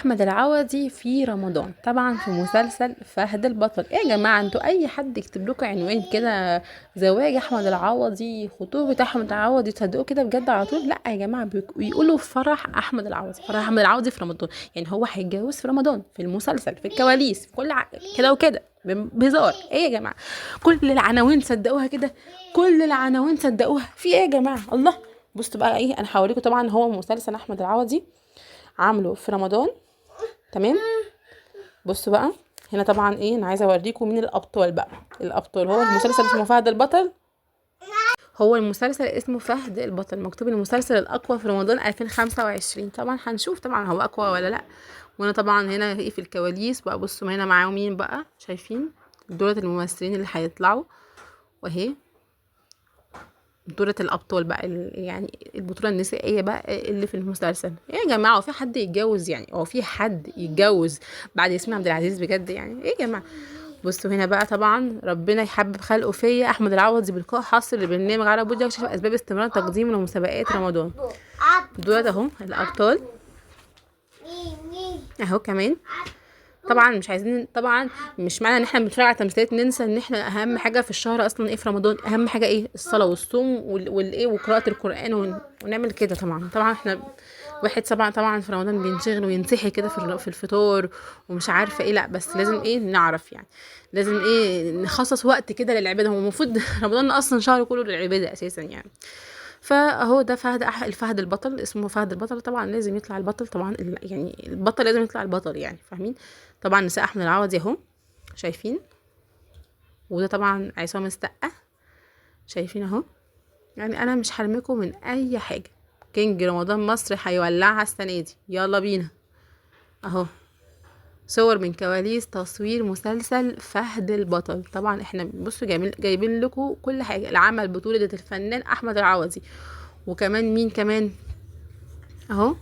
احمد العوضي في رمضان، طبعا في مسلسل فهد البطل. ايه يا جماعه انتوا، اي حد يكتب لكم عنوان كده زواج احمد العوضي، خطوبه احمد العوضي، تصدقوا كده بجد على طول؟ لا يا جماعه، بيقولوا فرح احمد العوضي، فرح احمد العوضي في رمضان. يعني هو هيتجوز في رمضان، في المسلسل، في الكواليس، في كده وكده بهزار. ايه يا جماعه، كل العناوين صدقوها كده، كل العناوين صدقوها. في ايه يا جماعه؟ الله. بصوا بقى ايه، انا هوريكم. طبعا هو مسلسل احمد العوضي عامله في رمضان، تمام. بصوا بقى هنا طبعا ايه، انا عايزه اوريكم مين الابطال بقى. الابطال، هو المسلسل اسمه فهد البطل، هو المسلسل اسمه فهد البطل، مكتوب المسلسل الاقوى في رمضان 2025. طبعا هنشوف طبعا هو اقوى ولا لا. وانا طبعا هنا ايه في الكواليس بقى. بصوا هنا معاهم مين بقى، شايفين دولة الممثلين اللي هيطلعوا، وهي بطولة الأبطال بقى، يعني البطولة النسائية بقى اللي في المسلسل. ايه يا جماعة، هو في حد يتجوز يعني؟ هو في حد يتجوز بعد ياسمين عبد العزيز؟ بجد يعني ايه يا جماعة. بصوا هنا بقى، طبعا ربنا يحبب خلقه فيا، أحمد العوضي بلقاء حصر لبرنامج على بودي يكشف أسباب استمرار تقديم لمسابقات رمضان. دول اهو الأبطال اهو كمان. طبعا مش عايزين، طبعا مش معنى ان احنا بنتفرج على تمثيلات ننسى ان احنا اهم حاجه في الشهر اصلا ايه، في رمضان اهم حاجه ايه، الصلاه والصوم والايه وقراءه القران ونعمل كده. طبعا احنا واحد طبعا في رمضان بينشغل وينسحي كده في الفطور ومش عارفه ايه. لا بس لازم ايه نعرف يعني، لازم ايه نخصص وقت كده للعباده. هو المفروض رمضان اصلا شهر كله للعباده اساسا يعني. فاهو ده الفهد البطل، اسمه فهد البطل. طبعا لازم يطلع البطل، طبعا يعني البطل لازم يطلع البطل يعني، فاهمين؟ طبعا نساء احمد العوضي اهو، شايفين؟ وده طبعا عصام السقا، شايفين اهو. يعني انا مش هرمكم من اي حاجه. كينج رمضان مصر هيولعها السنه دي، يلا بينا. اهو صور من كواليس تصوير مسلسل فهد البطل. طبعا احنا بصوا جايبين لكم كل حاجه. العمل بطولة الفنان احمد العوضي، وكمان مين كمان اهو،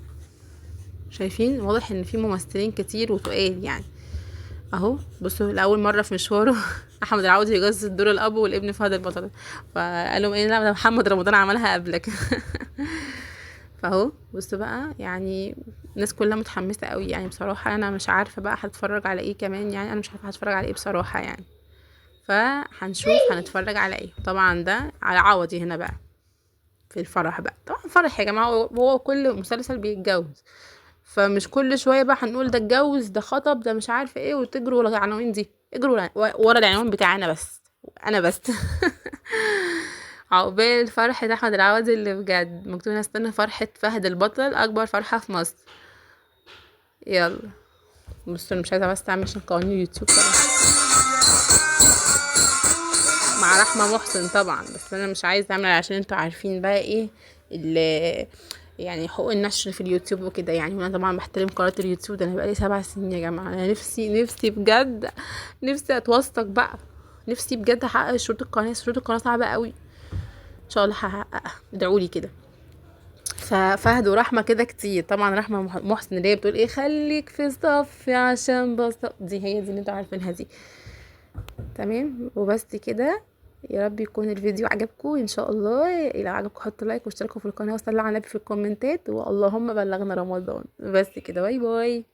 شايفين؟ واضح ان في ممثلين كتير وتقال يعني. اهو بصوا، لاول مره في مشواره احمد العوضي يجسد دور الاب والابن فهد البطل. فقالوا ايه، لا ده محمد رمضان عملها قبلك. فاهو بصوا بقى، يعني الناس كلها متحمسه قوي يعني. بصراحه انا مش عارفه بقى هتفرج على ايه كمان يعني، انا مش عارفه هتفرج على ايه بصراحه يعني. فهنشوف هنتفرج على ايه. طبعا ده على عوضي هنا بقى في الفرح بقى. طبعا فرح يا جماعه، هو كل مسلسل بيتجوز، فمش كل شويه بقى هنقول ده اتجوز، ده خطب، ده مش عارفه ايه، وتجروا ورا العناوين دي. اجروا ورا العنوان بتاعنا بس، انا بس. عقبال فرحة احمد العوضي اللي بجد. مكتوب هنا استنى فرحة فهد البطل، اكبر فرحة في مصر. يلا. بصوا انا مش عايزه بس اعمل عشان قوانين اليوتيوب طبعا، مع رحمة محسن طبعا، بس انا مش عايزه اعمل عشان انتوا عارفين بقى ايه اللي يعني حقوق النشر في اليوتيوب وكده يعني. وانا طبعا بحترم قرارات اليوتيوب ده، انا بقالي 7 سنين يا جماعه. انا نفسي بجد، نفسي اتوثق بقى، نفسي بجد احقق شروط القناه. شروط القناه صعبه قوي، ان شاء الله هحققها، ادعوا لي كده. ففهد ورحمه كده كتير. طبعا رحمه محسن اللي هي بتقول ايه، خليك في صفي عشان دي هي دي اللي انتوا عارفينها دي. تمام وبس كده. يا رب يكون الفيديو عجبكم ان شاء الله. لو عجبكم حطوا لايك واشتركوا في القناه وصلوا على النبي في الكومنتات، واللهم بلغنا رمضان. بس كده، باي باي.